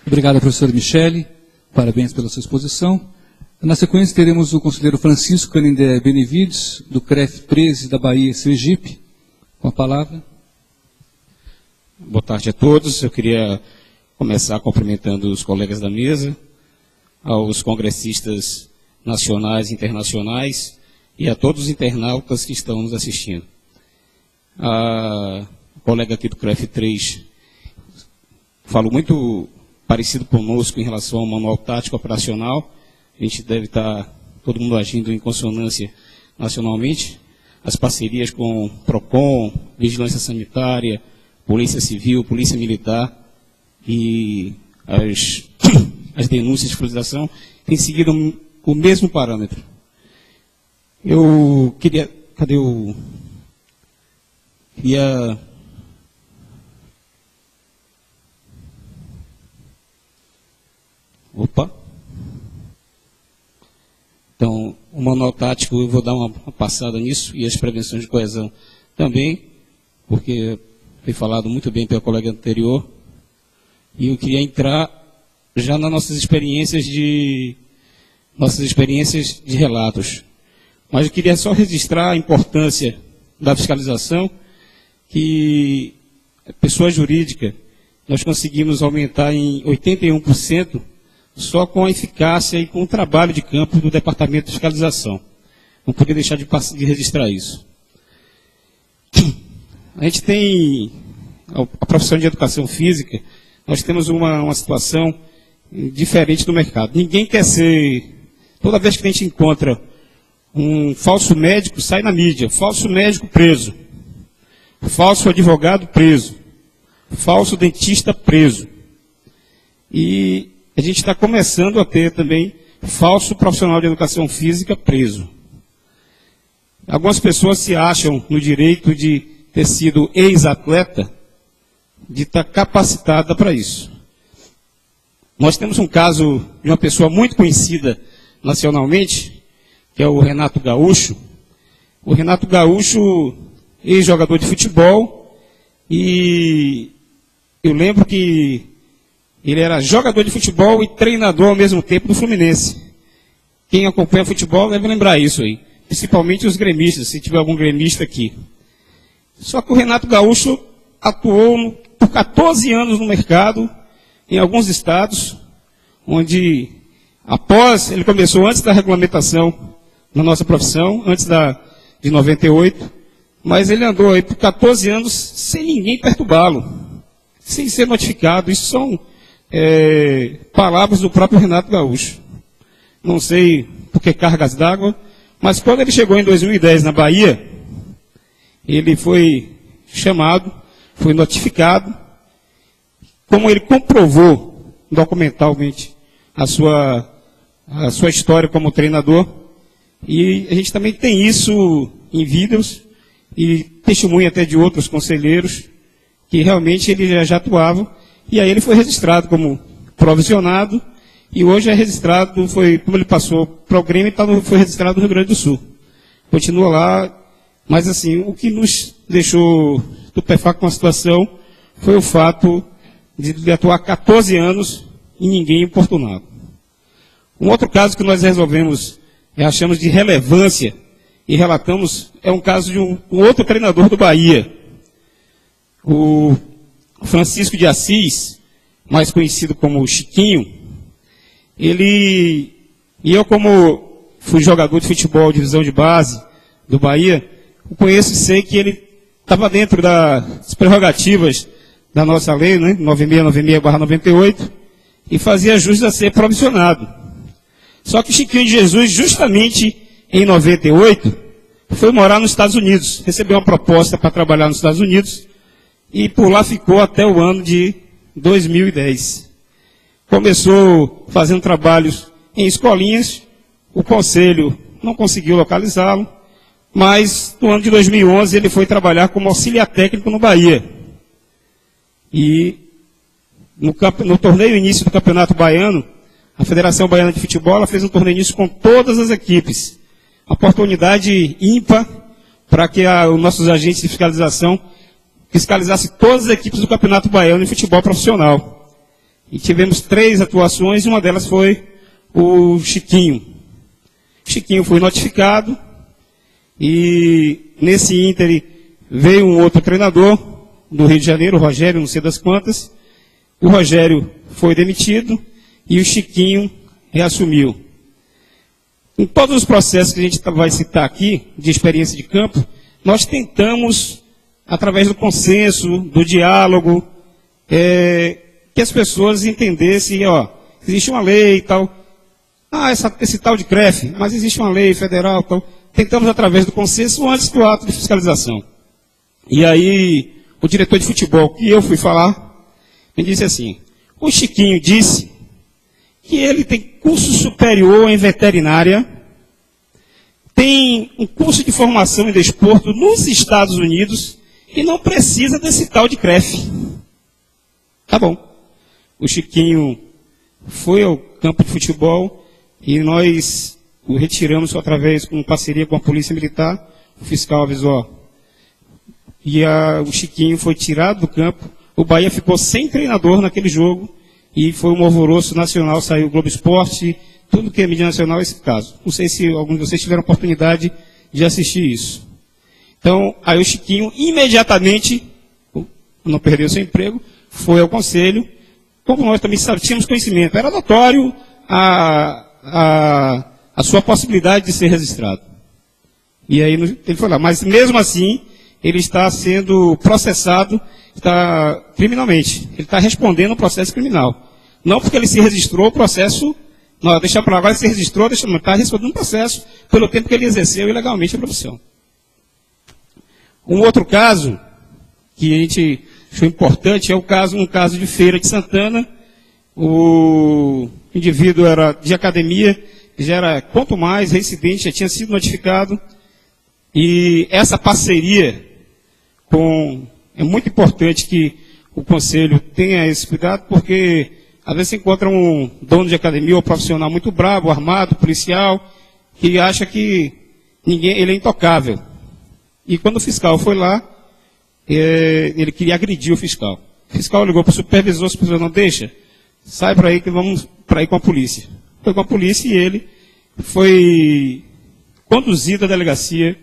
Obrigado, professora Michele. Parabéns pela sua exposição. Na sequência, teremos o conselheiro Francisco Canindé Benevides, do CREF 13 da Bahia, Sergipe, com a palavra. Boa tarde a todos. Eu queria começar cumprimentando os colegas da mesa, aos congressistas nacionais e internacionais e a todos os internautas que estão nos assistindo. A colega aqui do CREF 3 falou muito parecido conosco em relação ao manual tático operacional. A gente deve estar, todo mundo agindo em consonância nacionalmente. As parcerias com PROCON, Vigilância Sanitária, Polícia Civil, Polícia Militar e as denúncias de fiscalização têm seguido o mesmo parâmetro. Eu queria... Cadê o... Queria... Opa! Então, o manual tático, eu vou dar uma passada nisso, e as prevenções de coesão também, porque foi falado muito bem pela colega anterior, e eu queria entrar já nas nossas experiências de relatos. Mas eu queria só registrar a importância da fiscalização, que a pessoa jurídica, nós conseguimos aumentar em 81%, só com a eficácia e com o trabalho de campo do Departamento de Fiscalização. Não podia deixar de registrar isso. A gente tem, a profissão de educação física, nós temos uma situação diferente do mercado. Ninguém quer ser, toda vez que a gente encontra um falso médico, sai na mídia, falso médico preso, falso advogado preso, falso dentista preso. E a gente está começando a ter também falso profissional de educação física preso. Algumas pessoas se acham no direito de ter sido ex-atleta, de estar capacitada para isso. Nós temos um caso de uma pessoa muito conhecida nacionalmente, que é o Renato Gaúcho. O Renato Gaúcho, ex-jogador de futebol, e eu lembro que ele era jogador de futebol e treinador ao mesmo tempo do Fluminense. Quem acompanha futebol deve lembrar isso aí. Principalmente os gremistas, se tiver algum gremista aqui. Só que o Renato Gaúcho atuou por 14 anos no mercado, em alguns estados, onde ele começou antes da regulamentação na nossa profissão, antes de 98, mas ele andou aí por 14 anos sem ninguém perturbá-lo, sem ser notificado. Isso são palavras do próprio Renato Gaúcho. Não sei por que cargas d'água, mas quando ele chegou em 2010 na Bahia, ele foi chamado, foi notificado, como ele comprovou documentalmente a sua história como treinador, e a gente também tem isso em vídeos, e testemunha até de outros conselheiros, que realmente ele já atuava. E aí ele foi registrado como provisionado, e hoje é registrado, como ele passou para o Grêmio, foi registrado no Rio Grande do Sul. Continua lá, mas assim, o que nos deixou estupefacto com a situação foi o fato de ele atuar 14 anos e ninguém importunado. Um outro caso que nós resolvemos, achamos de relevância, e relatamos, é um caso de um outro treinador do Bahia, o Francisco de Assis, mais conhecido como Chiquinho. E eu, como fui jogador de futebol, divisão de base do Bahia, eu conheço e sei que ele estava dentro das prerrogativas da nossa lei, né, 9696/98, e fazia jus a ser provisionado. Só que o Chiquinho de Jesus, justamente em 98, foi morar nos Estados Unidos, recebeu uma proposta para trabalhar nos Estados Unidos, e por lá ficou até o ano de 2010. Começou fazendo trabalhos em escolinhas, o conselho não conseguiu localizá-lo, mas no ano de 2011 ele foi trabalhar como auxiliar técnico no Bahia. E no torneio início do Campeonato Baiano, a Federação Baiana de Futebol ela fez um torneio início com todas as equipes. Uma oportunidade ímpar para que os nossos agentes de fiscalização fiscalizasse todas as equipes do Campeonato Baiano de futebol profissional. E tivemos 3 atuações, e uma delas foi o Chiquinho. O Chiquinho foi notificado, e nesse ínterim veio um outro treinador do Rio de Janeiro, o Rogério, não sei das quantas. O Rogério foi demitido e o Chiquinho reassumiu. Em todos os processos que a gente vai citar aqui, de experiência de campo, nós tentamos, através do consenso, do diálogo, que as pessoas entendessem, existe uma lei e tal. Esse tal de CREF, mas existe uma lei federal e tal. Tentamos, através do consenso, antes do ato de fiscalização. E aí, o diretor de futebol, que eu fui falar, me disse assim: o Chiquinho disse que ele tem curso superior em veterinária, tem um curso de formação em desporto nos Estados Unidos e não precisa desse tal de CREF. Tá bom. O Chiquinho foi ao campo de futebol e nós o retiramos através, com parceria com a Polícia Militar. O fiscal avisou, e o Chiquinho foi tirado do campo. O Bahia ficou sem treinador naquele jogo, e foi um alvoroço nacional, saiu o Globo Esporte, tudo que é mídia nacional, esse caso. Não sei se alguns de vocês tiveram oportunidade de assistir isso. Então, aí o Chiquinho, imediatamente, não perdeu seu emprego, foi ao conselho, como nós também tínhamos conhecimento, era notório a sua possibilidade de ser registrado. E aí ele foi lá, mas mesmo assim, ele está sendo processado criminalmente. Ele está respondendo um processo criminal. Não porque ele se registrou, o processo, não, deixa para agora, ele se registrou, está respondendo um processo pelo tempo que ele exerceu ilegalmente a profissão. Um outro caso, que a gente achou importante, é um caso de Feira de Santana. O indivíduo era de academia, já era, quanto mais, reincidente, já tinha sido notificado. E essa parceria é muito importante que o Conselho tenha esse cuidado, porque às vezes você encontra um dono de academia ou profissional muito bravo, armado, policial, que acha que ele é intocável. E quando o fiscal foi lá, ele queria agredir o fiscal. O fiscal ligou para o supervisor não deixa, sai para aí que vamos para ir com a polícia. Foi com a polícia e ele foi conduzido à delegacia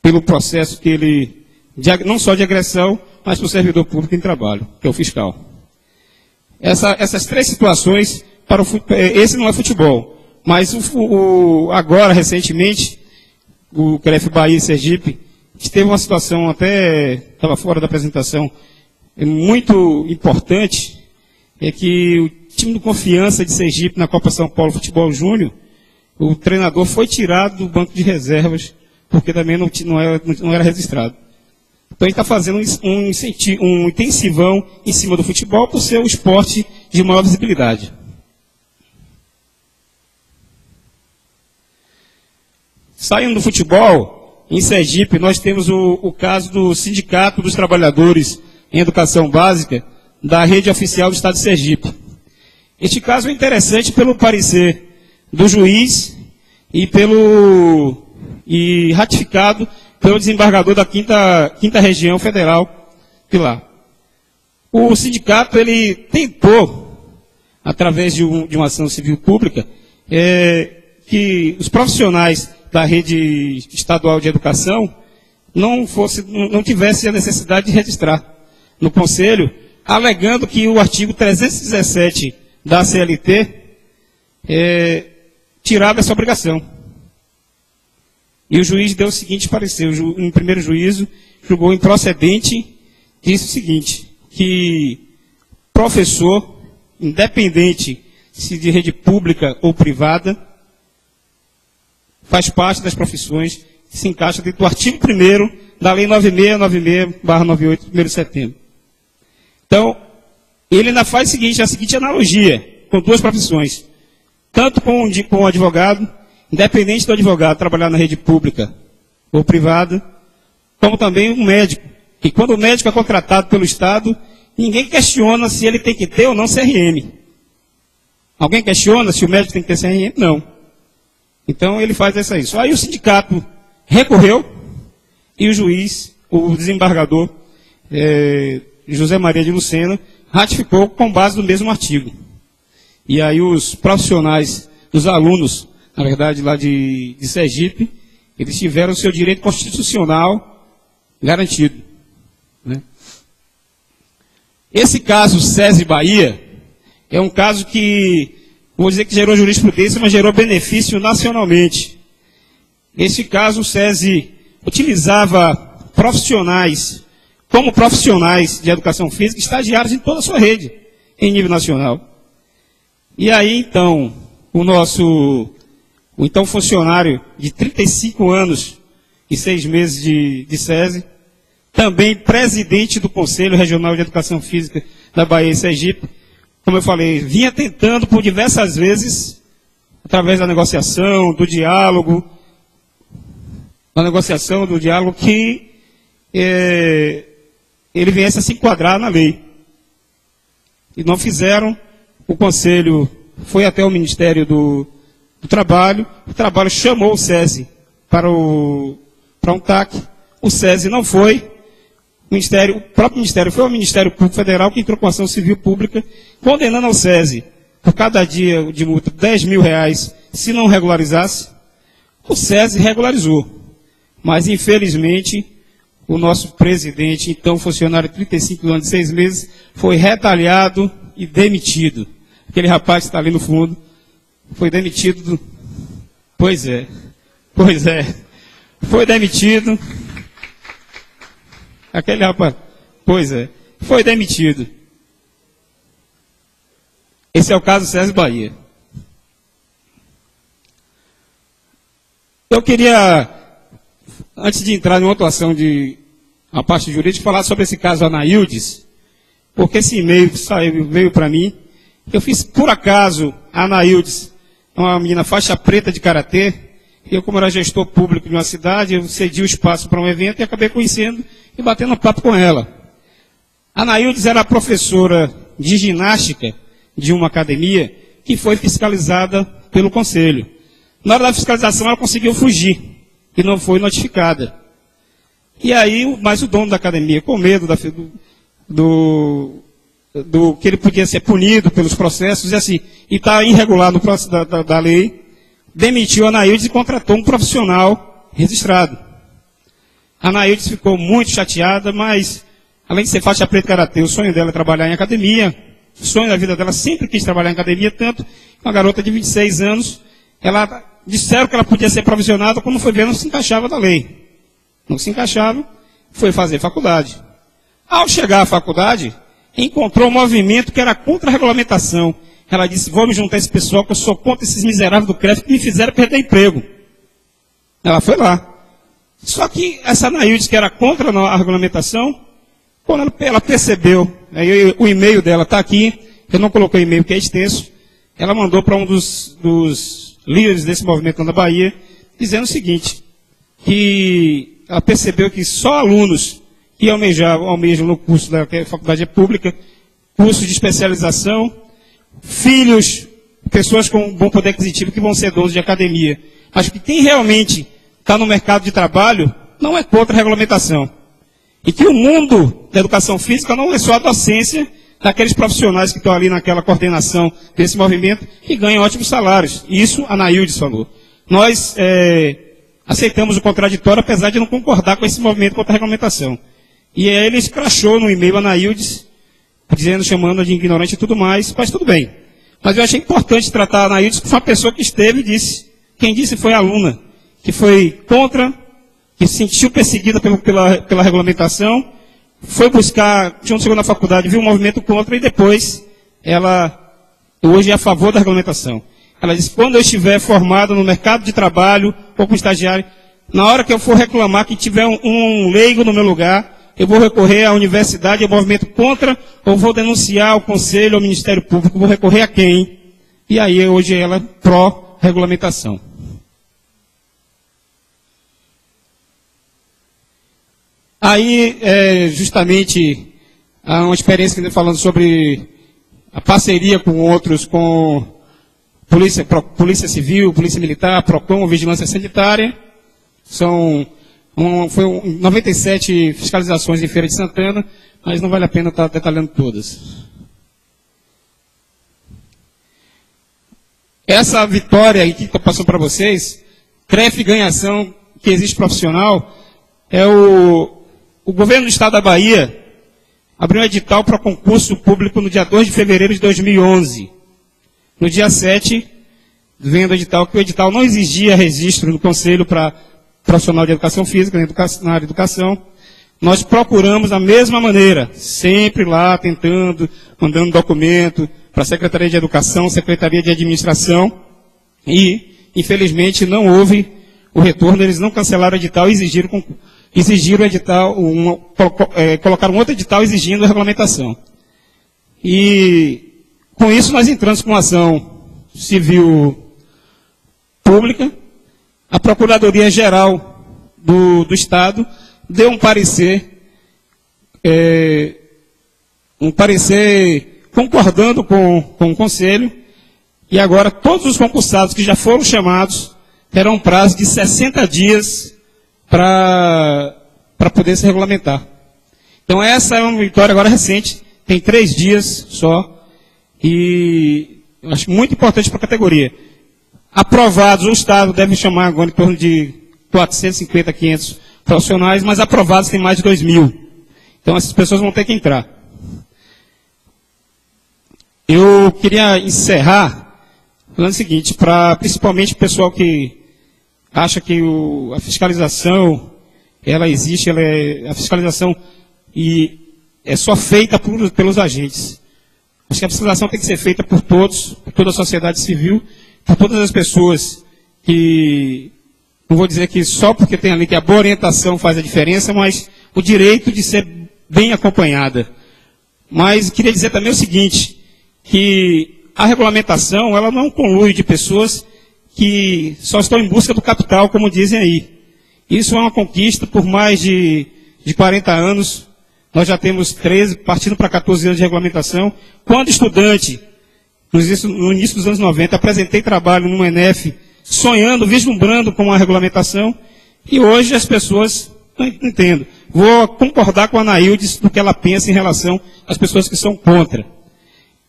pelo processo que ele, não só de agressão, mas para o servidor público em trabalho, que é o fiscal. Essas 3 situações, esse não é futebol, mas agora, recentemente, o CREF Bahia e Sergipe, teve uma situação, até estava fora da apresentação, muito importante, é que o time do Confiança de Sergipe, na Copa São Paulo Futebol Júnior, o treinador foi tirado do banco de reservas, porque também não era registrado. Então, a gente está fazendo um intensivão em cima do futebol por ser o esporte de maior visibilidade. Saindo do futebol, em Sergipe, nós temos o caso do Sindicato dos Trabalhadores em Educação Básica da Rede Oficial do Estado de Sergipe. Este caso é interessante pelo parecer do juiz e ratificado pelo desembargador da quinta Região Federal de lá. O sindicato, ele tentou, através de uma ação civil pública, que os profissionais da rede estadual de educação não tivessem a necessidade de registrar no Conselho, alegando que o artigo 317 da CLT tirava essa obrigação. E o juiz deu o seguinte parecer, no primeiro juízo, julgou improcedente, disse o seguinte, que professor, independente se de rede pública ou privada, faz parte das profissões que se encaixa dentro do artigo 1º da Lei 9696/98, 1º de setembro. Então, ele ainda faz a seguinte analogia com 2 profissões, tanto com o advogado, independente do advogado trabalhar na rede pública ou privada, como também um médico. E quando o médico é contratado pelo Estado, ninguém questiona se ele tem que ter ou não CRM. Alguém questiona se o médico tem que ter CRM? Não. Então ele faz isso. Aí o sindicato recorreu e o juiz, o desembargador José Maria de Lucena, ratificou com base no mesmo artigo. E aí os profissionais, os alunos, na verdade, lá de Sergipe, eles tiveram o seu direito constitucional garantido. Né? Esse caso SESI Bahia é um caso que, vou dizer que gerou jurisprudência, mas gerou benefício nacionalmente. Esse caso, o SESI utilizava profissionais, como profissionais de educação física, estagiários em toda a sua rede, em nível nacional. E aí, então, o então funcionário de 35 anos e 6 meses de SESI, também presidente do Conselho Regional de Educação Física da Bahia e Sergipe, como eu falei, vinha tentando por diversas vezes, através da negociação, do diálogo, que ele viesse a se enquadrar na lei. E não fizeram. O Conselho foi até o Ministério do Trabalho, o Trabalho chamou o SESI para um TAC, o SESI não foi, o próprio Ministério foi ao Ministério Público Federal, que entrou com ação civil pública, condenando ao SESI, por cada dia de multa, R$10.000, se não regularizasse. O SESI regularizou, mas infelizmente o nosso presidente, então funcionário de 35 anos e 6 meses, foi retalhado e demitido. Aquele rapaz que está ali no fundo, foi demitido. Pois é, foi demitido. Aquele rapaz, foi demitido. Esse é o caso do SESI Bahia. Eu queria, antes de entrar em uma atuação de a parte jurídica, falar sobre esse caso Anaildes, porque esse e-mail veio para mim. Eu fiz, por acaso, a Anaildes, uma menina faixa preta de karatê. Eu, como era gestor público de uma cidade, eu cedi o espaço para um evento e acabei conhecendo e batendo papo com ela. A Anaildes era professora de ginástica de uma academia que foi fiscalizada pelo Conselho. Na hora da fiscalização, ela conseguiu fugir e não foi notificada. E aí, mas o dono da academia, com medo do que ele podia ser punido pelos processos, e está irregular no processo da lei, demitiu a Anaildes e contratou um profissional registrado. A Anaildes ficou muito chateada, mas, além de ser faixa preta karatê, o sonho dela é trabalhar em academia, o sonho da vida dela sempre quis trabalhar em academia, tanto que uma garota de 26 anos, ela disseram que ela podia ser provisionada, quando foi ver, não se encaixava na lei. Não se encaixava, foi fazer faculdade. Ao chegar à faculdade, encontrou um movimento que era contra a regulamentação. Ela disse, vou me juntar a esse pessoal, que eu sou contra esses miseráveis do CREF que me fizeram perder emprego. Ela foi lá. Só que essa Anaildes, que era contra a regulamentação, quando ela percebeu, o e-mail dela está aqui, eu não coloquei o e-mail que é extenso, ela mandou para um dos líderes desse movimento na Bahia, dizendo o seguinte, que ela percebeu que só alunos que almejam no curso da faculdade pública, curso de especialização, filhos, pessoas com bom poder aquisitivo que vão ser donos de academia. Mas que quem realmente está no mercado de trabalho não é contra a regulamentação. E que o mundo da educação física não é só a docência daqueles profissionais que estão ali naquela coordenação desse movimento e ganham ótimos salários. Isso a Anaildes falou. Nós aceitamos o contraditório, apesar de não concordar com esse movimento contra a regulamentação. E aí ele escrachou no e-mail a Anaildes, chamando-a de ignorante e tudo mais, mas tudo bem. Mas eu achei importante tratar a Anaildes como uma pessoa que esteve e disse, quem disse foi a aluna, que foi contra, que se sentiu perseguida pela regulamentação, foi buscar, quando chegou na faculdade, viu um movimento contra e depois ela hoje é a favor da regulamentação. Ela disse, quando eu estiver formado no mercado de trabalho ou como estagiário, na hora que eu for reclamar que tiver um leigo no meu lugar, eu vou recorrer à universidade, ao movimento contra, ou vou denunciar ao Conselho, ao Ministério Público, vou recorrer a quem? E aí hoje ela é pró-regulamentação. Aí, justamente, há uma experiência que falando sobre a parceria com outros, com Polícia Civil, Polícia Militar, PROCON, Vigilância Sanitária. Foram 97 fiscalizações em Feira de Santana, mas não vale a pena estar detalhando todas. essa vitória aí que estou passando para vocês, CREF ganhação que existe profissional, é o governo do estado da Bahia abriu um edital para concurso público no dia 2 de fevereiro de 2011. No dia 7, vendo o edital, que o edital não exigia registro do Conselho para profissional de educação física, na área de educação. Nós procuramos da mesma maneira, sempre lá tentando, mandando documento para a Secretaria de Educação, Secretaria de Administração, e, infelizmente, não houve o retorno, eles não cancelaram o edital e exigiram o edital, colocaram outro edital exigindo a regulamentação. E, com isso, nós entramos com uma ação civil pública. A Procuradoria-Geral do Estado deu um parecer concordando com o Conselho, e agora todos os concursados que já foram chamados terão um prazo de 60 dias para poder se regulamentar. Então essa é uma vitória agora recente, tem 3 dias só, e eu acho muito importante para a categoria. Aprovados, o Estado deve chamar agora em torno de 450, 500 profissionais, mas aprovados tem mais de 2.000. Então essas pessoas vão ter que entrar. Eu queria encerrar falando o seguinte, principalmente o pessoal que acha que a fiscalização, ela existe, a fiscalização é só feita pelos agentes. Acho que a fiscalização tem que ser feita por todos, por toda a sociedade civil, por todas as pessoas que, não vou dizer que só porque tem ali que a boa orientação faz a diferença, mas o direito de ser bem acompanhada. Mas queria dizer também o seguinte, que a regulamentação, ela não é um conluio de pessoas que só estão em busca do capital, como dizem aí. Isso é uma conquista por mais de 40 anos. Nós já temos 13, partindo para 14 anos de regulamentação. Quando estudante, no início dos anos 90, apresentei trabalho no ENEF, sonhando, vislumbrando com a regulamentação, e hoje as pessoas não entendem. Vou concordar com a Anaíldes no que ela pensa em relação às pessoas que são contra.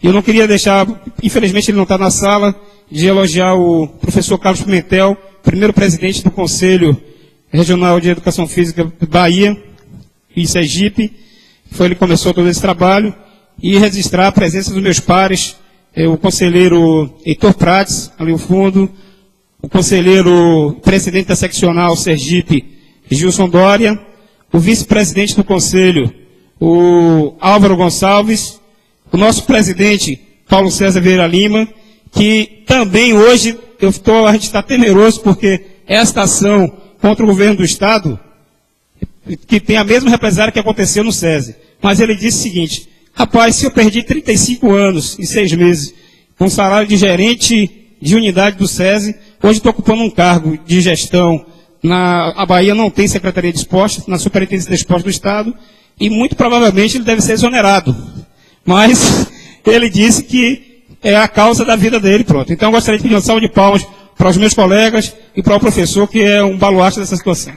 Eu não queria deixar, infelizmente ele não está na sala, de elogiar o professor Carlos Pimentel, primeiro presidente do Conselho Regional de Educação Física Bahia e Sergipe. Foi ele que começou todo esse trabalho, e registrar a presença dos meus pares, o conselheiro Heitor Prates, ali ao fundo, o conselheiro presidente da seccional Sergipe, Gilson Dória, o vice-presidente do Conselho, o Álvaro Gonçalves, o nosso presidente, Paulo César Vieira Lima, que também hoje a gente está temeroso porque esta ação contra o governo do Estado, que tem a mesma represália que aconteceu no SESI. Mas ele disse o seguinte, rapaz, se eu perdi 35 anos e 6 meses com salário de gerente de unidade do SESI, hoje estou ocupando um cargo de gestão. A Bahia não tem Secretaria de Esporte, na Superintendência de Esporte do Estado, e muito provavelmente ele deve ser exonerado. Mas ele disse que é a causa da vida dele, pronto. Então eu gostaria de pedir uma salva de palmas para os meus colegas e para o professor, que é um baluarte dessa situação.